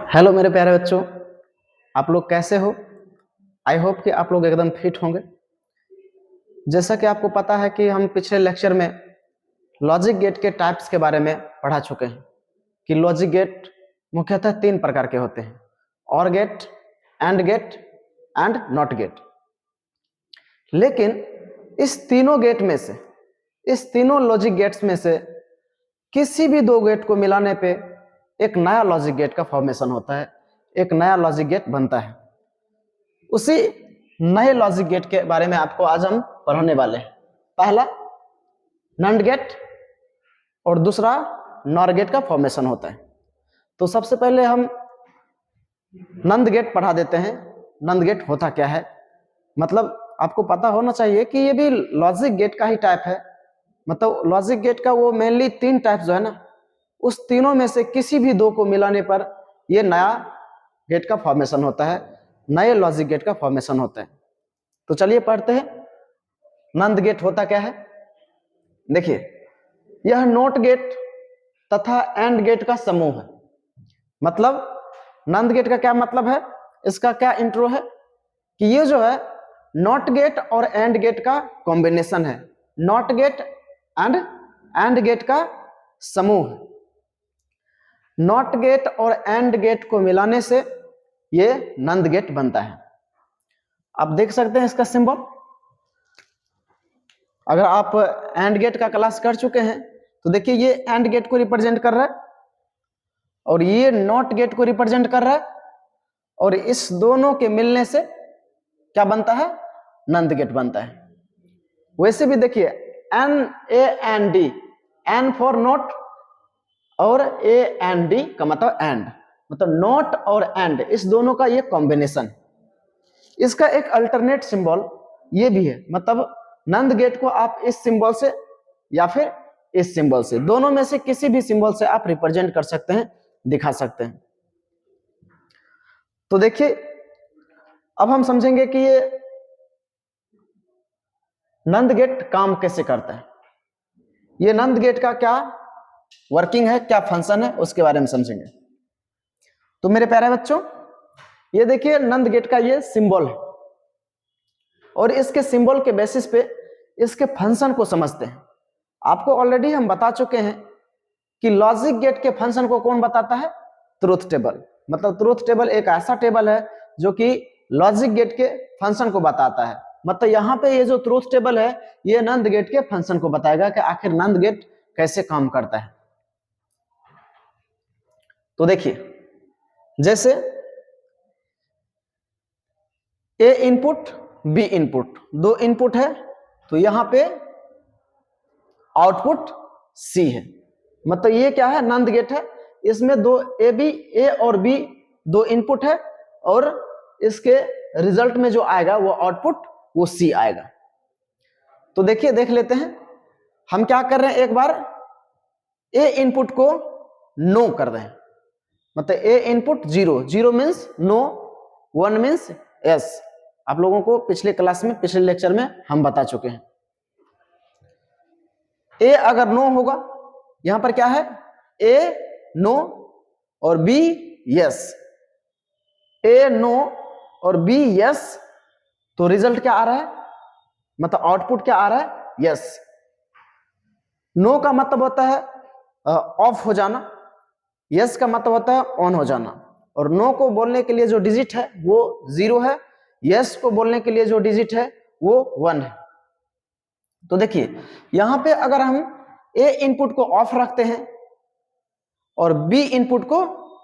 Hello मेरे प्यारे बच्चों, आप लोग कैसे हो? आई होप कि आप लोग एकदम फिट होंगे। जैसा कि आपको पता है कि हम पिछले लेक्चर में लॉजिक गेट के टाइप्स के बारे में पढ़ा चुके हैं कि लॉजिक गेट मुख्यतः 3 प्रकार के होते हैं: or gate, and gate and not gate. लेकिन इस तीनों गेट में से, इस तीनों लॉजिक गेट्स में से किसी भी 2 गेट को मिलाने पे एक नया लॉजिक गेट का फॉर्मेशन होता है, एक नया लॉजिक गेट बनता है। उसी नए लॉजिक गेट के बारे में आपको आज हम पढ़ने वाले हैं। पहला नंड गेट और दूसरा नॉर गेट का फॉर्मेशन होता है। तो सबसे पहले हम नंद गेट पढ़ा देते हैं। नंद गेट होता क्या है, मतलब आपको पता होना चाहिए कि ये भी लॉजिक गेट का ही टाइप है। मतलब लॉजिक गेट का वो मेनली 3 टाइप जो है ना, उस तीनों में से किसी भी 2 को मिलाने पर ये नया गेट का फॉर्मेशन होता है, नए लॉजिक गेट का फॉर्मेशन होता है। तो चलिए पढ़ते हैं नंद गेट होता क्या है। देखिए, यह नोट गेट तथा एंड गेट का समूह है। मतलब नंद गेट का क्या मतलब है, इसका क्या इंट्रो है कि ये जो है नॉट गेट और एंड गेट का कॉम्बिनेशन है, नॉट गेट एंड गेट का समूह है। नॉट गेट और एंड गेट को मिलाने से ये नंद गेट बनता है। आप देख सकते हैं इसका सिंबल। अगर आप एंड गेट का क्लास कर चुके हैं तो देखिए ये एंड गेट को रिप्रेजेंट कर रहा है और ये नॉट गेट को रिप्रेजेंट कर रहा है, और इस दोनों के मिलने से क्या बनता है, नंद गेट बनता है। वैसे भी देखिए NAND, एन फॉर नॉट और AND का मतलब एंड, मतलब नॉट और एंड, इस दोनों का ये कॉम्बिनेशन। इसका एक अल्टरनेट सिंबल ये भी है, मतलब नंद गेट को आप इस सिंबल से या फिर इस सिंबल से, दोनों में से किसी भी सिंबल से आप रिप्रेजेंट कर सकते हैं, दिखा सकते हैं। तो देखिए अब हम समझेंगे कि ये नंद गेट काम कैसे करता है, ये नंद गेट का क्या वर्किंग है, क्या फंक्शन है, उसके बारे में समझेंगे। तो मेरे प्यारे बच्चों, ये देखिए नंद गेट का ये सिंबल है और इसके सिंबल के बेसिस पे इसके फंक्शन को समझते हैं। आपको ऑलरेडी हम बता चुके हैं कि लॉजिक गेट के फंक्शन को कौन बताता है, ट्रूथ टेबल। मतलब ट्रूथ टेबल एक ऐसा टेबल है जो कि लॉजिक गेट के फंक्शन को बताता है। मतलब यहाँ पे ये जो ट्रूथ टेबल है ये नंद गेट के फंक्शन को बताएगा कि आखिर नंद गेट कैसे काम करता है। तो देखिए, जैसे ए इनपुट बी इनपुट, 2 इनपुट है तो यहां पे आउटपुट सी है। मतलब ये क्या है, नंद गेट है। इसमें 2 ए और बी 2 इनपुट है और इसके रिजल्ट में जो आएगा वो आउटपुट वो सी आएगा। तो देखिए, देख लेते हैं हम क्या कर रहे हैं। एक बार ए इनपुट को नो कर रहे हैं, मतलब A input 0, 0 means no, 1 means yes. आप लोगों को पिछले क्लास में, पिछले लेक्चर में हम बता चुके हैं। ए अगर नो होगा, यहां पर क्या है, ए नो और बी यस, ए नो और बी यस, तो रिजल्ट क्या आ रहा है, मतलब आउटपुट क्या आ रहा है, यस। नो का मतलब होता है ऑफ हो जाना, यस का मतलब होता है ऑन हो जाना, और नो को बोलने के लिए जो डिजिट है वो 0 है, यस को बोलने के लिए जो डिजिट है वो 1 है। तो देखिए यहां पे अगर हम ए इनपुट को ऑफ रखते हैं और बी इनपुट को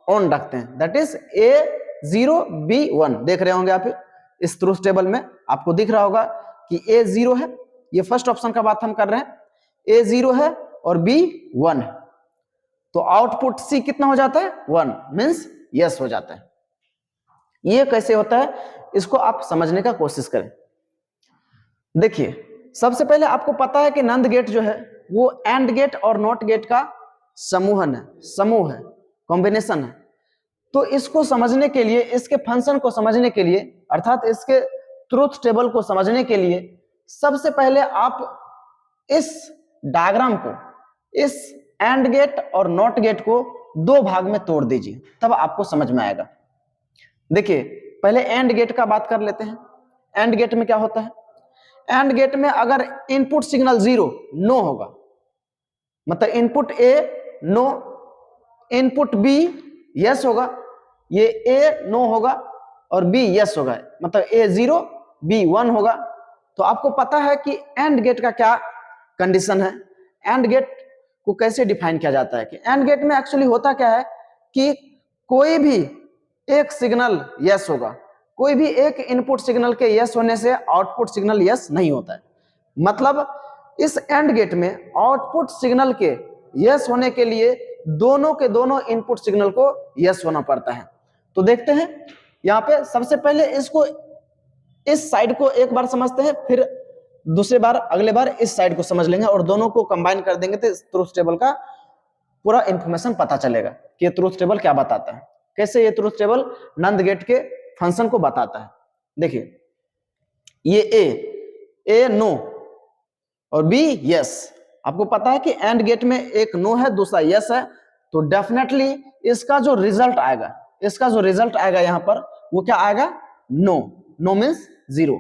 ऑन रखते हैं, दैट इज A0 B1, देख रहे होंगे आप इस ट्रूथ टेबल में, आपको दिख रहा होगा कि A0 है, ये फर्स्ट ऑप्शन का बात हम कर रहे हैं, A0 है और B1 है, तो आउटपुट सी कितना हो जाता है, 1 मीन्स यस हो जाता है। ये कैसे होता है इसको आप समझने का कोशिश करें। देखिए सबसे पहले आपको पता है कि नंद गेट जो है वो एंड गेट और नॉट गेट का समूह है, कॉम्बिनेशन है। तो इसको समझने के लिए, इसके फंक्शन को समझने के लिए, अर्थात इसके ट्रूथ टेबल को समझने के लिए सबसे पहले आप इस डायग्राम को, इस एंड गेट और नॉट गेट को दो भाग में तोड़ दीजिए, तब आपको समझ में आएगा। देखिए पहले एंड गेट का बात कर लेते हैं। एंड गेट में क्या होता है? एंड गेट में अगर इनपुट सिग्नल 0 नो होगा, मतलब input A no, input B yes होगा, ये ए नो होगा और बी यस होगा, मतलब ए 0 बी 1 होगा, तो आपको पता है कि एंड गेट का क्या कंडीशन है। एंड गेट को कैसे डिफाइन किया जाता है कि एंड गेट में एक्चुअली होता क्या है कि कोई भी एक सिग्नल यस होगा, कोई भी एक इनपुट सिग्नल के यस होने से आउटपुट सिग्नल यस नहीं होता है। मतलब इस एंड गेट में आउटपुट सिग्नल के यस होने के लिए दोनों के दोनों इनपुट सिग्नल को यस होना पड़ता है। तो देखते हैं यहाँ पे, सबसे पहले इसको इस साइड को एक बार समझते हैं, फिर दूसरे बार अगले बार इस साइड को समझ लेंगे और दोनों को कंबाइन कर देंगे तो ट्रूथ टेबल का पूरा इंफॉर्मेशन पता चलेगा कि ट्रूथ टेबल क्या बताता है, कैसे ये ट्रूथ टेबल नंद गेट के फंक्शन को बताता है। देखिए ये ए नो और बी यस, आपको पता है कि एंड गेट में एक नो है दूसरा यस है, तो डेफिनेटली इसका जो रिजल्ट आएगा यहाँ पर वो क्या आएगा? नो। No means 0।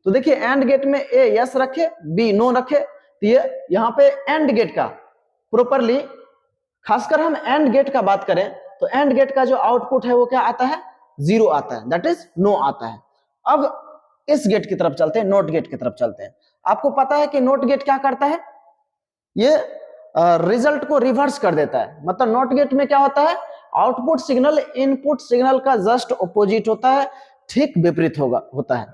तो देखिए एंड गेट में ए यस रखे बी नो रखे, तो ये यहाँ पे एंड गेट का प्रॉपरली, खासकर हम एंड गेट का बात करें तो एंड गेट का जो आउटपुट है वो क्या आता है? 0 आता है, दैट इज नो आता है। अब इस गेट की तरफ चलते हैं, नोट गेट की तरफ चलते हैं। आपको पता है कि नोट गेट क्या करता है? ये रिजल्ट को रिवर्स कर देता है। मतलब नोट गेट में क्या होता है? आउटपुट सिग्नल इनपुट सिग्नल का जस्ट ऑपोजिट होता है, ठीक विपरीत होता है।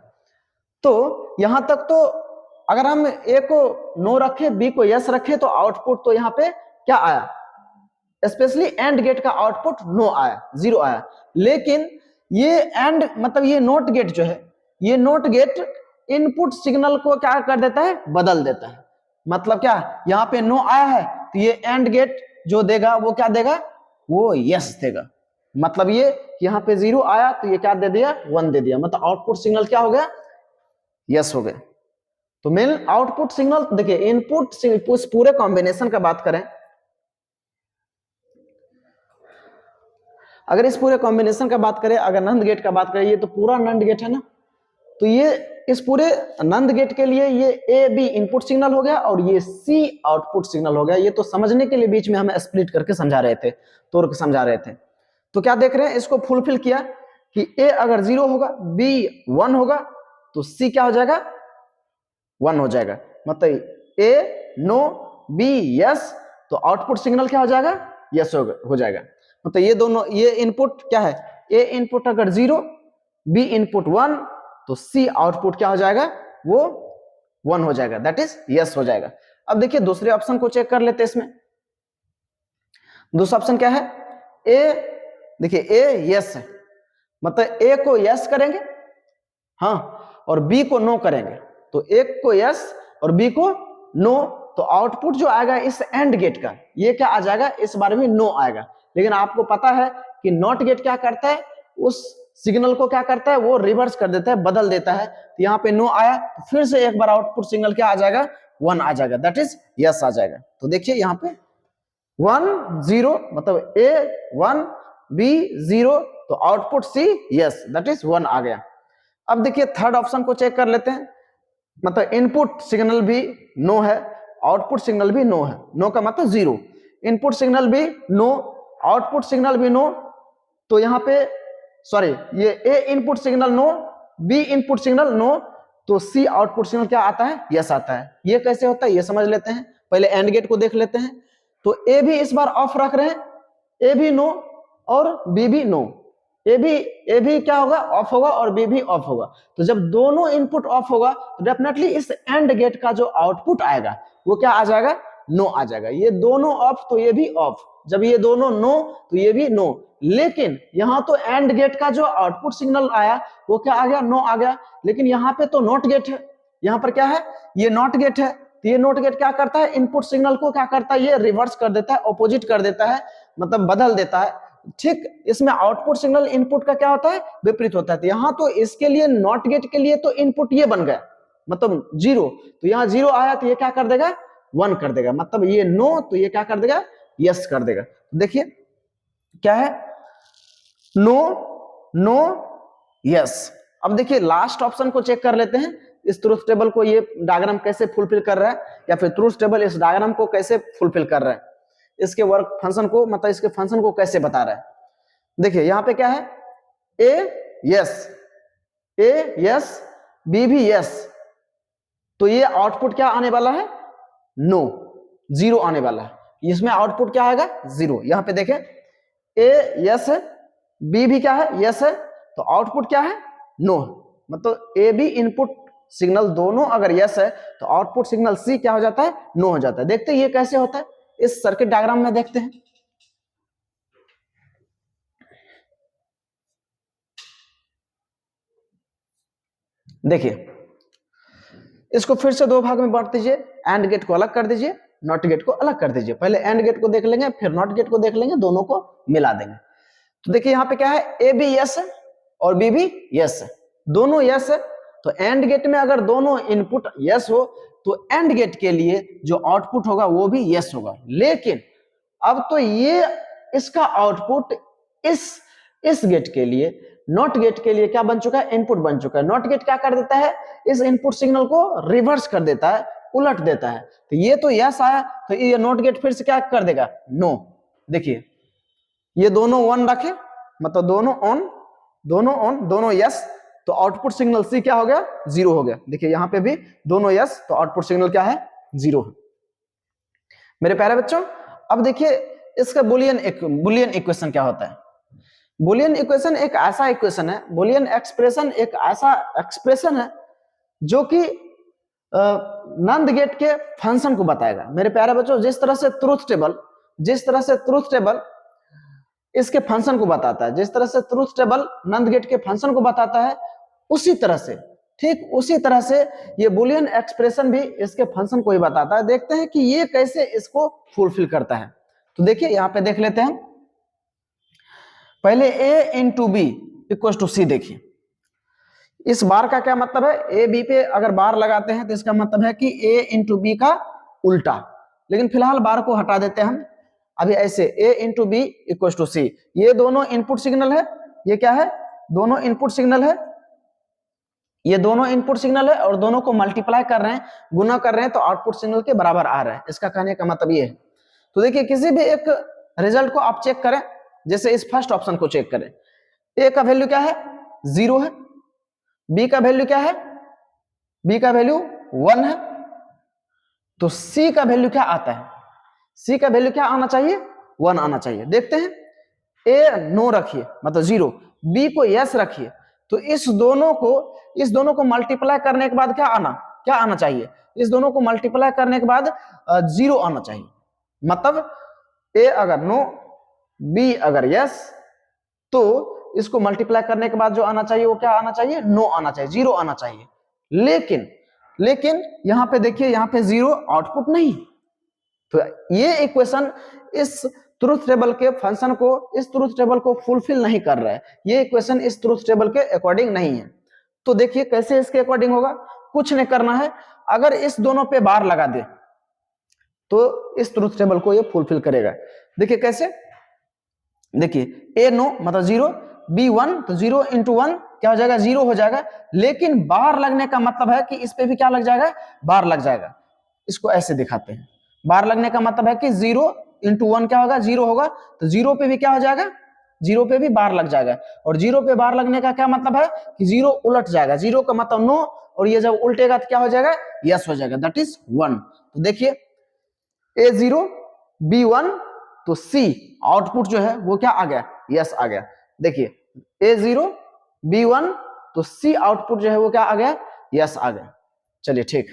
तो यहां तक तो अगर हम ए को नो रखे बी को यस रखे तो आउटपुट तो यहाँ पे क्या आया? स्पेशली एंड गेट का आउटपुट नो आया, 0 आया। लेकिन ये एंड मतलब ये नोट गेट जो है, ये नोट गेट इनपुट सिग्नल को क्या कर देता है? बदल देता है। मतलब क्या, यहाँ पे नो आया है तो ये एंड गेट जो देगा वो क्या देगा? वो यस देगा। मतलब ये यहाँ पे 0 आया तो ये क्या दे दिया? 1 दे दिया। मतलब आउटपुट सिग्नल क्या हो गया? यस हो गया। तो मेन आउटपुट सिग्नल देखिए, इनपुट पूरे कॉम्बिनेशन का बात करें, अगर इस पूरे कॉम्बिनेशन का बात करें, अगर नंद गेट का बात करें, ये तो पूरा नंद गेट है ना, तो ये इस पूरे नंद गेट के लिए ये ए बी इनपुट सिग्नल हो गया और ये सी आउटपुट सिग्नल हो गया। ये तो समझने के लिए बीच में हम स्प्लिट करके समझा रहे थे, तोड़ के समझा रहे थे। तो क्या देख रहे हैं, इसको फुलफिल किया कि ए अगर 0 होगा बी 1 होगा तो सी क्या हो जाएगा? 1 हो जाएगा। मतलब ए नो बी यस, तो आउटपुट सिग्नल क्या हो जाएगा? यस हो जाएगा। मतलब ये दोनों, ये इनपुट क्या है? ए इनपुट अगर 0 बी इनपुट 1 तो सी आउटपुट क्या हो जाएगा? वो 1 हो जाएगा, दैट इज यस हो जाएगा। अब देखिए दूसरे ऑप्शन को चेक कर लेते हैं। इसमें दूसरा ऑप्शन क्या है? ए, देखिए ए यस है, मतलब ए को यस करेंगे हाँ, और बी को नो करेंगे। तो एक को यस और बी को नो, तो आउटपुट जो आएगा इस एंड गेट का ये क्या आ जाएगा? इस बार भी नो आएगा। लेकिन आपको पता है कि नॉट गेट क्या करता है? उस सिग्नल को क्या करता है? वो रिवर्स कर देता है, बदल देता है। तो यहाँ पे नो आया तो फिर से एक बार आउटपुट सिग्नल क्या आ जाएगा? 1 आ जाएगा, दैट इज यस आ जाएगा। तो देखिए यहाँ पे 1 0, मतलब ए 1 बी 0, तो output C yes, that is 1 आ गया। अब देखिए थर्ड ऑप्शन को चेक कर लेते हैं। मतलब इनपुट सिग्नल भी नो है, आउटपुट सिग्नल भी नो है। नो का मतलब 0, इनपुट सिग्नल भी नो, आउटपुट सिग्नल भी नो। तो यहाँ पे सॉरी, ये A input signal no, B input signal no, तो सी आउटपुट सिग्नल क्या आता है? यस आता है। ये कैसे होता है ये समझ लेते हैं। पहले एंड गेट को देख लेते हैं। तो ए भी इस बार ऑफ रख रहे हैं, ए भी नो और बी भी नो। ए भी क्या होगा? ऑफ होगा और बी भी ऑफ होगा। तो जब दोनों इनपुट ऑफ होगा तो डेफिनेटली इस एंड गेट का जो आउटपुट आएगा वो क्या आ जाएगा? नो आ जाएगा। ये दोनों ऑफ तो ये भी ऑफ, जब ये दोनों नो तो ये भी नो। लेकिन यहाँ तो एंड गेट का जो आउटपुट सिग्नल आया वो क्या आ गया? नो आ गया। लेकिन यहाँ पे तो नॉट गेट है, यहाँ पर क्या है? ये नॉट गेट है। तो ये नॉट गेट क्या करता है? इनपुट सिग्नल को क्या करता है? ये रिवर्स कर देता है, ऑपोजिट कर देता है, मतलब बदल देता है। ठीक, इसमें आउटपुट सिग्नल इनपुट का क्या होता है? विपरीत होता है। तो यहाँ तो इसके लिए नॉट गेट के लिए तो इनपुट ये बन गया, मतलब 0। तो यहाँ 0 आया तो ये क्या कर देगा? 1 कर देगा। मतलब ये नो तो ये क्या कर देगा? यस कर देगा। देखिए क्या है, नो नो यस। अब देखिए लास्ट ऑप्शन को चेक कर लेते हैं, इस ट्रूथ टेबल को ये डायग्राम कैसे फुलफिल कर रहा है, या फिर ट्रूथ टेबल इस डायग्राम को कैसे फुलफिल कर रहा है, इसके वर्क फंक्शन को, मतलब इसके फंक्शन को कैसे बता रहा है। देखिए यहां पे क्या है, ए यस बी भी यस, तो ये आउटपुट क्या आने वाला है, नो, जीरो आने वाला है। इसमें आउटपुट क्या आएगा, जीरो। यहां पे देखें ए यस है, बी भी क्या है, यस है, तो आउटपुट क्या है, नो। मतलब ए बी इनपुट सिग्नल दोनों अगर यस है तो आउटपुट सिग्नल सी क्या हो जाता है, नो हो जाता है। देखते हैं ये कैसे होता है, इस सर्किट डायग्राम में देखते हैं। देखिए इसको फिर से दो भाग में बांट दीजिए, एंड गेट को अलग कर दीजिए, नॉट गेट को अलग कर दीजिए। पहले एंड गेट को देख लेंगे, फिर नॉट गेट को देख लेंगे, दोनों को मिला देंगे। तो देखिए यहाँ पे क्या है, ए भी यस है और बी भी यस है, दोनों यस है। तो एंड गेट में अगर दोनों इनपुट यस हो तो एंड गेट के लिए जो आउटपुट होगा वो भी यस होगा। लेकिन अब तो ये इसका आउटपुट इस गेट के लिए, नॉट गेट के लिए क्या बन चुका है, इनपुट बन चुका है। नॉट गेट क्या कर देता है, इस इनपुट सिग्नल को रिवर्स कर देता है, उलट देता है। तो ये तो यस आया, तो ये नॉट गेट फिर से क्या कर देगा, नो। देखिए ये दोनों वन रखे, मतलब दोनों ऑन दोनों यस, तो आउटपुट सिग्नल सी क्या हो गया, जीरो हो गया। देखिए यहां पे भी दोनों यस, तो आउटपुट सिग्नल क्या है, जीरो है। मेरे प्यारे बच्चों अब देखिए इसका बुलियन इक्वेशन क्या होता है। बुलियन इक्वेशन एक ऐसा इक्वेशन है, बुलियन एक्सप्रेशन एक ऐसा एक्सप्रेशन है जो कि नंद गेट के फंक्शन को बताएगा। मेरे प्यारे बच्चों जिस तरह से ट्रूथ टेबल इसके फंक्शन को बताता है, जिस तरह से ट्रूथ टेबल नंद गेट के फंक्शन को बताता है, उसी तरह से, ठीक उसी तरह से ये बुलियन एक्सप्रेशन भी इसके फंक्शन को ही बताता है। देखते हैं कि ये कैसे इसको फुलफिल करता है। तो देखिए यहां पे देख लेते हैं, पहले a into B equal to C. देखिए इस बार का क्या मतलब है, ए बी पे अगर बार लगाते हैं तो इसका मतलब है कि a इंटू बी का उल्टा। लेकिन फिलहाल बार को हटा देते हैं हम, अभी ऐसे a into B equal to C. ये दोनों इनपुट सिग्नल है, ये क्या है, दोनों इनपुट सिग्नल है, ये दोनों इनपुट सिग्नल है और दोनों को मल्टीप्लाई कर रहे हैं, गुना कर रहे हैं, तो आउटपुट सिग्नल के बराबर आ रहा है। इसका कहने का मतलब ये है। तो देखिए किसी भी एक रिजल्ट को आप चेक करें, जैसे इस फर्स्ट ऑप्शन को चेक करें, ए का वैल्यू क्या है, जीरो है, बी का वैल्यू क्या है, बी का वैल्यू 1 है, तो सी का वैल्यू क्या आता है, सी का वैल्यू क्या आना चाहिए, 1 आना चाहिए। देखते हैं, ए नो रखिए मतलब जीरो, बी को यस रखिए, तो इस दोनों को मल्टीप्लाई करने के बाद क्या आना चाहिए, इस दोनों को मल्टीप्लाई करने के बाद जीरो आना चाहिए। मतलब ए अगर नो, बी अगर यस, तो इसको मल्टीप्लाई करने के बाद जो आना चाहिए वो क्या आना चाहिए, नो आना चाहिए, जीरो आना चाहिए। लेकिन यहां पे देखिए, यहां पे जीरो आउटपुट नहीं, तो ये इक्वेशन इस ट्रूथ टेबल के फंक्शन को, इस ट्रूथ टेबल को फुलफिल नहीं कर रहा है। ये इक्वेशन इस ट्रूथ टेबल के अकॉर्डिंग नहीं है। तो देखिए कैसे इसके अकॉर्डिंग होगा, कुछ नहीं करना है, अगर इस दोनों पे बार लगा दे तो इस ट्रूथ टेबल को ये फुलफिल करेगा। देखिए कैसे, देखिए ए नो मतलब जीरो, बी 1 तो 0 इंटू 1 क्या हो जाएगा, जीरो हो जाएगा। लेकिन बार लगने का मतलब है कि इस पे भी क्या लग जाएगा, बार लग जाएगा। इसको ऐसे दिखाते हैं, बार लगने का मतलब है कि 0 इंटू 1 क्या होगा, जीरो होगा, तो जीरो पे भी क्या हो जाएगा, जीरो पे भी बार लग जाएगा। और जीरो पे बार लगने का क्या मतलब है कि जीरो उलट जाएगा, जीरो का मतलब नो, और ये जब उल्टेगा तो क्या हो जाएगा, यस हो जाएगा, दैट इज 1। तो देखिए ए 0 बी 1, तो सी आउटपुट जो है वो क्या आ गया, यस आ गया। देखिए ए 0 बी 1, तो सी आउटपुट जो है वो क्या आ गया, यस आ गया। चलिए ठीक,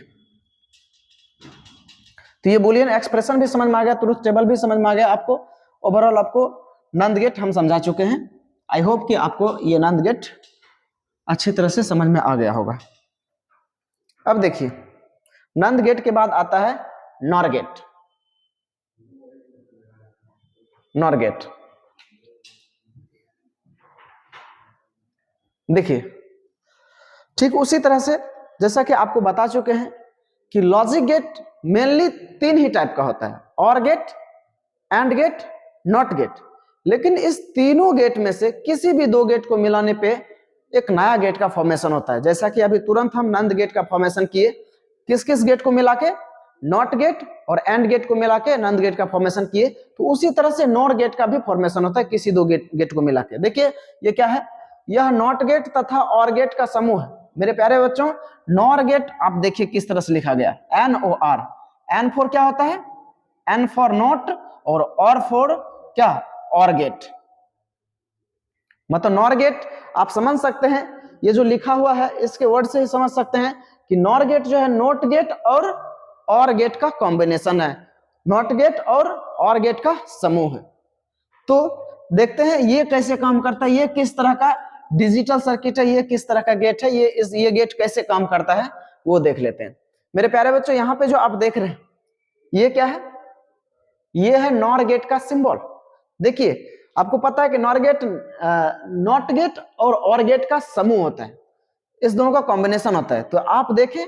तो ये बुलियन एक्सप्रेशन भी समझ में आ गया, ट्रूथ टेबल भी समझ में आ गया आपको। ओवरऑल आपको नंद गेट हम समझा चुके हैं। आई होप कि आपको ये नंद गेट अच्छी तरह से समझ में आ गया होगा। अब देखिए नंद गेट के बाद आता है नॉर गेट। नॉर गेट देखिए ठीक उसी तरह से जैसा कि आपको बता चुके हैं कि लॉजिक गेट मेनली 3 ही टाइप का होता है, or gate, and gate, not gate. लेकिन इस तीनों गेट में से किसी भी दो गेट को मिलाने पे एक नया गेट का फॉर्मेशन होता है। जैसा कि अभी तुरंत हम नंद गेट का फॉर्मेशन किए, किस किस गेट को मिला के, नॉट गेट और एंड गेट को मिला के नंद गेट का फॉर्मेशन किए, तो उसी तरह से नॉर गेट का भी फॉर्मेशन होता है किसी दो गेट को मिला के। देखिए ये क्या है, यह नॉट गेट तथा और गेट का समूह है। मेरे प्यारे बच्चों, नॉर गेट आप देखिए किस तरह से लिखा गया, NOR। एन फॉर क्या होता है, एन फॉर नॉट, और फॉर क्या, और गेट। मतलब नॉर गेट आप समझ सकते हैं, ये जो लिखा हुआ है इसके वर्ड से ही समझ सकते हैं कि नॉर गेट जो है नोट गेट और गेट का कॉम्बिनेशन है, नॉट गेट और गेट का समूह है। तो देखते हैं ये कैसे काम करता है, ये किस तरह का डिजिटल सर्किट है, ये किस तरह का गेट है, ये गेट कैसे काम करता है वो देख लेते हैं। मेरे प्यारे बच्चों, यहाँ पे जो आप देख रहे हैं ये क्या है, ये है नॉर गेट का सिंबल। देखिए आपको पता है कि नॉर गेट नॉट गेट और गेट का समूह होता है, इस दोनों का कॉम्बिनेशन होता है। तो आप देखें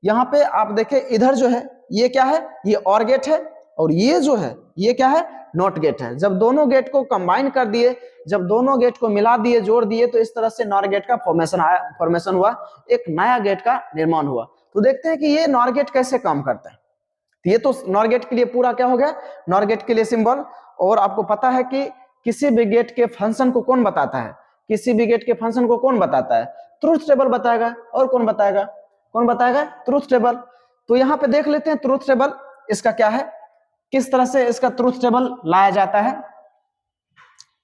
यहाँ पे, आप देखें इधर जो है ये क्या है, ये और गेट है, और ये जो है ये क्या है, नॉट गेट है। जब दोनों गेट को कंबाइन कर दिए, जब दोनों गेट को मिला दिए, जोड़ दिए, तो इस तरह से नॉर गेट का फॉर्मेशन हुआ, एक नया गेट का निर्माण हुआ। तो देखते हैं कि ये नॉर गेट कैसे काम करता है। तो ये तो नॉर गेट के लिए पूरा क्या हो गया, नॉर गेट के लिए सिंबल। और आपको पता है कि किसी भी गेट के फंक्शन को कौन बताता है, किसी भी गेट के फंक्शन को कौन बताता है, ट्रूथ टेबल बताएगा। और कौन बताएगा, कौन बताएगा, ट्रूथ टेबल। तो यहाँ पे देख लेते हैं ट्रूथ टेबल इसका क्या है, किस तरह से इसका ट्रूथ टेबल लाया जाता है।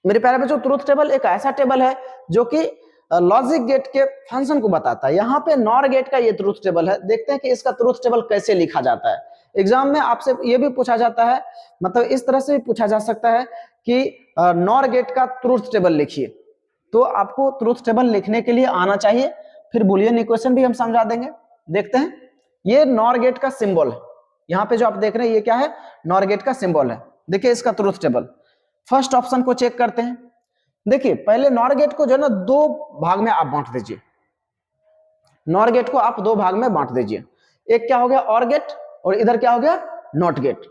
मेरे प्यारे बच्चों, ट्रूथ टेबल एक ऐसा टेबल है जो कि लॉजिक गेट के फंक्शन को बताता है। यहाँ पे नॉर गेट का ये ट्रूथ टेबल है। देखते हैं कि इसका ट्रूथ टेबल कैसे लिखा जाता है। एग्जाम में आपसे ये भी पूछा जाता है, मतलब इस तरह से भी पूछा जा सकता है कि नॉर गेट का ट्रूथ टेबल लिखिए। तो आपको ट्रूथ टेबल लिखने के लिए आना चाहिए, फिर बुलियन इक्वेशन भी हम समझा देंगे। देखते हैं, ये नॉर गेट का सिंबल है। यहाँ पे जो आप देख रहे हैं ये क्या है, नॉर गेट का सिंबल है। देखिए इसका ट्रूथ टेबल, फर्स्ट ऑप्शन को चेक करते हैं। देखिए पहले नॉर गेट को जो है ना दो भाग में आप बांट दीजिए, नॉर गेट को आप दो भाग में बांट दीजिए। एक क्या हो गया, और गेट, और इधर क्या हो गया, नॉट गेट।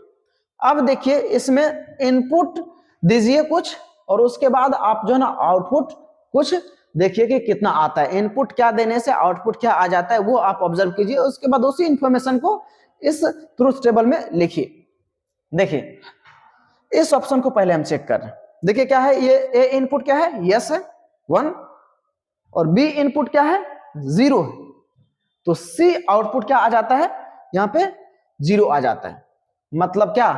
अब देखिए इसमें इनपुट दीजिए कुछ, और उसके बाद आप जो है ना आउटपुट कुछ देखिए कि कितना आता है। इनपुट क्या देने से आउटपुट क्या आ जाता है वो आप ऑब्जर्व कीजिए, उसके बाद उसी इंफॉर्मेशन को इस ट्रूथ टेबल में लिखिए। देखिए इस ऑप्शन को पहले हम चेक कर रहे हैं। देखिए क्या है, ये ए इनपुट क्या है, यस है 1, और बी इनपुट क्या है, 0 है। तो सी आउटपुट क्या आ जाता है, यहां पे 0 आ जाता है। मतलब क्या,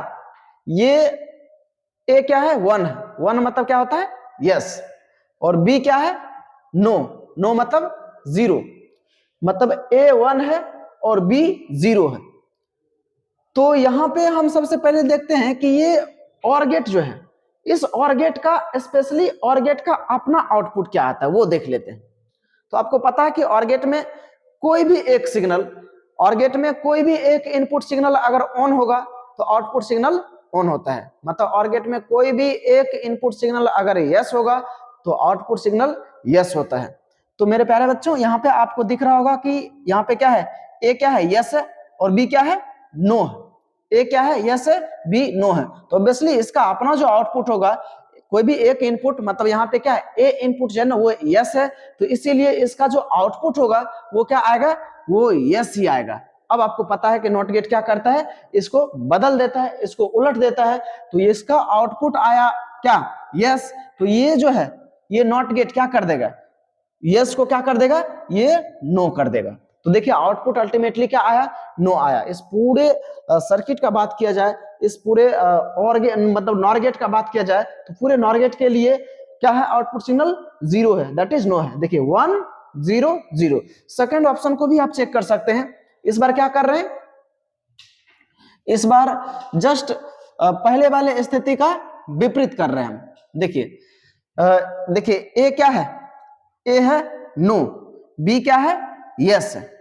ये ए क्या है, 1 है, 1 मतलब क्या होता है, यस, और बी क्या है, नो, नो मतलब 0। मतलब ए 1 है और बी 0 है। तो यहां पे हम सबसे पहले देखते हैं कि ये और गेट जो है, इस और गेट का, स्पेशली और गेट का अपना आउटपुट क्या आता है वो देख लेते हैं। तो आपको पता है कि और गेट में कोई भी एक सिग्नल, और गेट में कोई भी एक इनपुट सिग्नल अगर ऑन होगा तो आउटपुट सिग्नल ऑन होता है। मतलब और गेट में कोई भी एक इनपुट सिग्नल अगर यस होगा तो आउटपुट सिग्नल यस होता है। तो मेरे प्यारे बच्चों, यहाँ पे आपको दिख रहा होगा कि यहाँ पे क्या है, ए क्या है, यस है, और बी क्या है, नो है। ए क्या है, यस है, बी नो है। तो ऑब्वियसली इसका अपना जो आउटपुट होगा, कोई भी एक इनपुट, मतलब यहाँ पे क्या है, ए इनपुट जो है ना वो यस है, तो इसीलिए इसका जो आउटपुट होगा वो क्या आएगा, वो यस ही आएगा। अब आपको पता है कि नॉट गेट क्या करता है, इसको बदल देता है, इसको उलट देता है। तो ये इसका आउटपुट आया क्या, यस। तो ये जो है, ये नॉट गेट क्या कर देगा, यस को क्या कर देगा, ये नो कर देगा। तो देखिए आउटपुट अल्टीमेटली क्या आया, नो आया। इस पूरे सर्किट का बात किया जाए, इस पूरे और मतलब नॉर गेट का बात किया जाए, तो पूरे नॉर गेट के लिए क्या है, आउटपुट सिग्नल 0 है, दैट इज नो है। देखिए 1 0 0। सेकंड ऑप्शन को भी आप चेक कर सकते हैं। इस बार क्या कर रहे हैं, इस बार जस्ट पहले वाले स्थिति का विपरीत कर रहे हैं हम। देखिए ए क्या है, ए है नो, बी क्या है, यस है,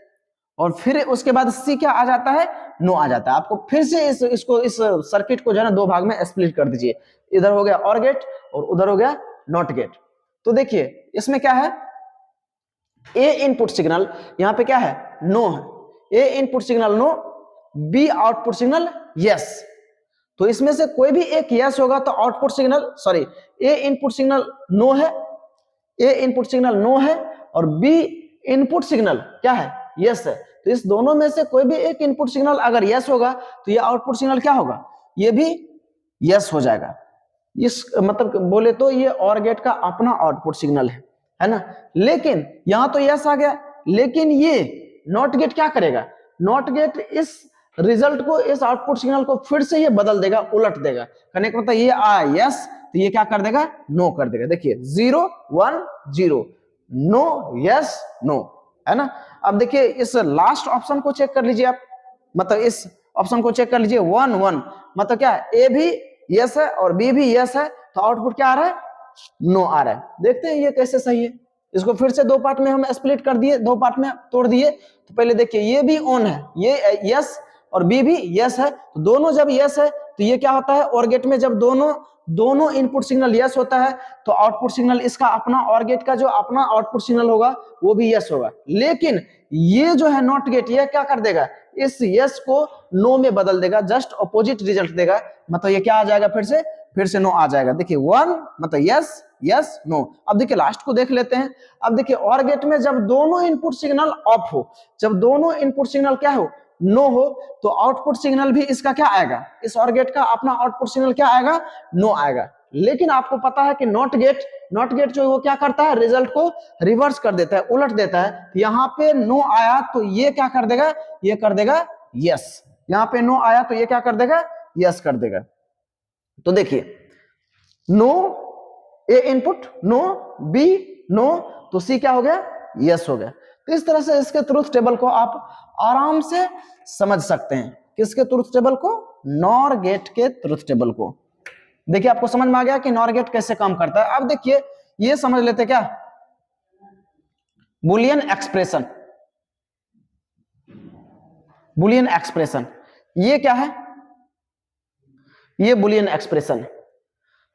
और फिर उसके बाद सी क्या आ जाता है, नो आ जाता है। आपको फिर से इस सर्किट को जो है ना दो भाग में स्प्लिट कर दीजिए। इधर हो गया और गेट और उधर हो गया नॉट गेट। तो देखिए इसमें क्या है, ए इनपुट सिग्नल यहाँ पे क्या है, नो है, A input signal no, B output signal yes. तो इसमें से कोई भी एक यस होगा तो output signal sorry A input signal no है, ए इनपुट सिग्नल नो है और बी इनपुट सिग्नल क्या है, यस है। तो इस दोनों में से कोई भी एक इनपुट सिग्नल अगर यस होगा तो ये आउटपुट सिग्नल क्या होगा, ये भी यस हो जाएगा। इस मतलब बोले तो ये ऑर गेट का अपना आउटपुट सिग्नल है ना। लेकिन यहां तो यस आ गया, लेकिन ये नॉट गेट क्या करेगा, नॉट गेट इस रिजल्ट को, इस आउटपुट सिग्नल को फिर से ये बदल देगा, उलट देगा। कहने का मतलब ये आ यस तो ये क्या कर देगा, नो कर देगा। देखिए 0 1 0 नो यस नो, है ना। अब देखिए इस लास्ट ऑप्शन को चेक कर लीजिए आप, मतलब इस ऑप्शन को चेक कर लीजिए 1 1, मतलब क्या ए भी यस है और बी भी यस है, तो आउटपुट क्या आ रहा है, नो आ रहा है। देखते हैं ये कैसे सही है। इसको फिर से दो पार्ट में हम स्प्लिट कर दिए, दो पार्ट में तोड़ दिए। तो पहले देखिए ये भी ऑन है, ये यस और बी भी यस है, तो दोनों जब यस है तो ये क्या होता है, और गेट में जब दोनों इनपुट सिग्नल यस होता है तो आउटपुट सिग्नल इसका अपना, और गेट का जो अपना आउटपुट सिग्नल होगा वो भी यस होगा। लेकिन ये जो है नॉट गेट, ये क्या कर देगा, इस यस को नो में बदल देगा, जस्ट अपोजिट रिजल्ट देगा। मतलब ये क्या आ जाएगा, फिर से नो आ जाएगा। देखिए 1 मतलब यस यस नो। अब देखिए लास्ट को देख लेते हैं। अब देखिए और गेट में जब दोनों इनपुट सिग्नल ऑफ हो, जब दोनों इनपुट सिग्नल क्या हो, नो हो, तो आउटपुट सिग्नल भी इसका क्या आएगा, इस और गेट का अपना आउटपुट सिग्नल क्या आएगा, नो आएगा। लेकिन आपको पता है कि नॉट गेट जो वो क्या करता है, रिजल्ट को रिवर्स कर देता है, उलट देता है। यहाँ पे नो आया तो ये क्या कर देगा, ये कर देगा यस। यहाँ पे नो आया तो ये क्या कर देगा, यस कर देगा। तो देखिए no A input no, B no, तो सी क्या हो गया, यस हो गया। तो इस तरह से इसके ट्रुथ टेबल को आप आराम से समझ सकते हैं। किसके ट्रुथ टेबल को, नॉर गेट के ट्रुथ टेबल को। देखिए आपको समझ में आ गया कि नॉर गेट कैसे काम करता है। अब देखिए ये समझ लेते क्या, बुलियन एक्सप्रेशन। बुलियन एक्सप्रेशन ये क्या है, ये बुलियन एक्सप्रेशन।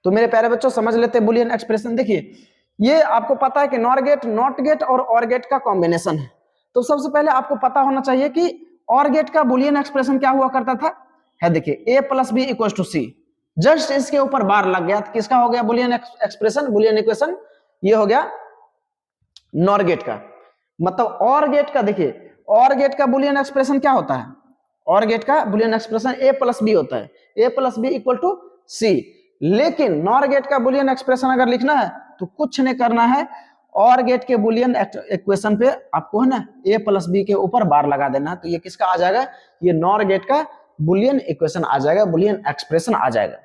तो मेरे प्यारे बच्चों समझ लेते हैं बुलियन एक्सप्रेशन। देखिए ये आपको पता है कि नॉर गेट, नॉट गेट और ऑर गेट का कॉम्बिनेशन है। तो सबसे पहले आपको पता होना चाहिए कि ऑर गेट का बुलियन एक्सप्रेशन क्या हुआ करता था, है देखिए A plus B equal to C. Just इसके ऊपर बार लग गया तो किसका हो गया बुलियन एक्सप्रेशन, बुलियन इक्वेशन, ये हो गया नॉर गेट का। मतलब ऑर गेट का, देखिए ऑर गेट का बुलियन एक्सप्रेशन क्या होता है, ऑर गेट का Boolean expression a plus B होता है, ए प्लस बी इक्वल टू सी। लेकिन नॉर गेट का बुलियन एक्सप्रेशन अगर लिखना है तो कुछ नहीं करना है, और गेट के बुलियन इक्वेशन पे आपको है ना ए प्लस बी के ऊपर बार लगा देना है। तो ये किसका आ जाएगा, ये नॉर गेट का बुलियन इक्वेशन आ जाएगा, बुलियन एक्सप्रेशन आ जाएगा।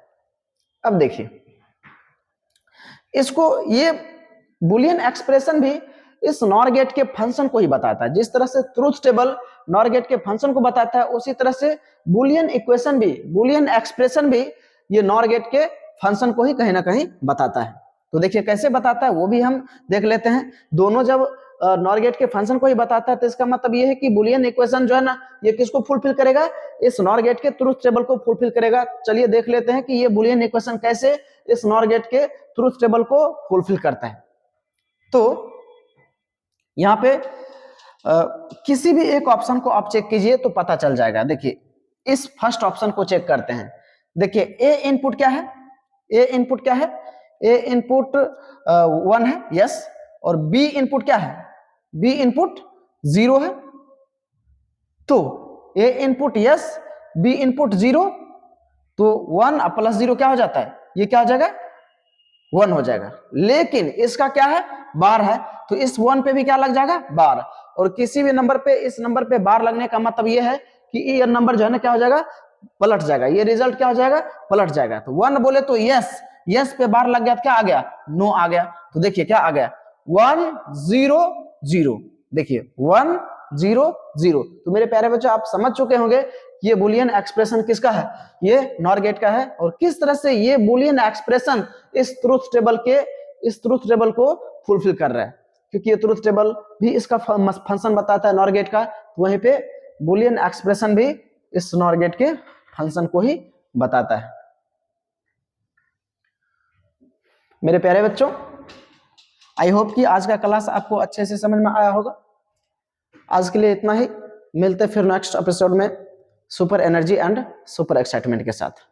अब देखिए इसको, ये बुलियन एक्सप्रेशन भी इस नॉर गेट के फंक्शन को ही बताता है। जिस तरह से ट्रुथ टेबल नॉर गेट के फंक्शन को बताता है, उसी तरह से बुलियन इक्वेशन भी, बुलियन एक्सप्रेशन भी ये नॉर गेट के फंक्शन को ही कहीं ना कहीं बताता है। तो देखिए कैसे बताता है वो भी हम देख लेते हैं। दोनों जब नॉर गेट के फंक्शन को ही बताता है तो इसका मतलब ये है कि बुलियन इक्वेशन जो है ना, ये किसको फुलफिल करेगा, इस नॉर गेट के ट्रुथ टेबल को फुलफिल करेगा। चलिए देख लेते हैं कि ये बुलियन इक्वेशन कैसे इस नॉर गेट के ट्रुथ टेबल को फुलफिल करता है। तो यहाँ पे किसी भी एक ऑप्शन को आप चेक कीजिए तो पता चल जाएगा। देखिए इस फर्स्ट ऑप्शन को चेक करते हैं। देखिए ए इनपुट क्या है, ए इनपुट क्या है, ए इनपुट 1 है यस, और बी इनपुट क्या है, बी इनपुट 0 है। तो ए इनपुट यस, बी इनपुट 0, तो 1 प्लस 0 क्या हो जाता है, ये क्या हो जाएगा 1 हो जाएगा। लेकिन इसका क्या है, बार है, तो इस 1 पे भी क्या लग जाएगा, बार। और किसी भी नंबर पे, इस नंबर पे बार लगने का मतलब ये है कि ये नंबर जो है ना क्या हो जाएगा, पलट जाएगा, ये रिजल्ट क्या हो जाएगा, पलट जाएगा। तो 1 बोले तो यस, यस पे बार लग गया तो क्या आ गया, नो आ गया। तो देखिए क्या आ गया 1 0 0। देखिए 1 0 0। तो मेरे प्यारे बच्चों आप समझ चुके होंगे ये बुलियन एक्सप्रेशन किसका है, ये नॉर गेट का है। और किस तरह से ये बुलियन एक्सप्रेशन इस ट्रुथ टेबल को फुलफिल कर रहा है, क्योंकि ये ट्रुथ टेबल भी इसका फंक्शन बताता है नॉर गेट का, वहीं पे बुलियन एक्सप्रेशन भी इस नॉर गेट के फंक्शन को ही बताता है। मेरे प्यारे बच्चों आई होप कि आज का क्लास आपको अच्छे से समझ में आया होगा। आज के लिए इतना ही, मिलते फिर नेक्स्ट एपिसोड में super energy and super excitement के साथ।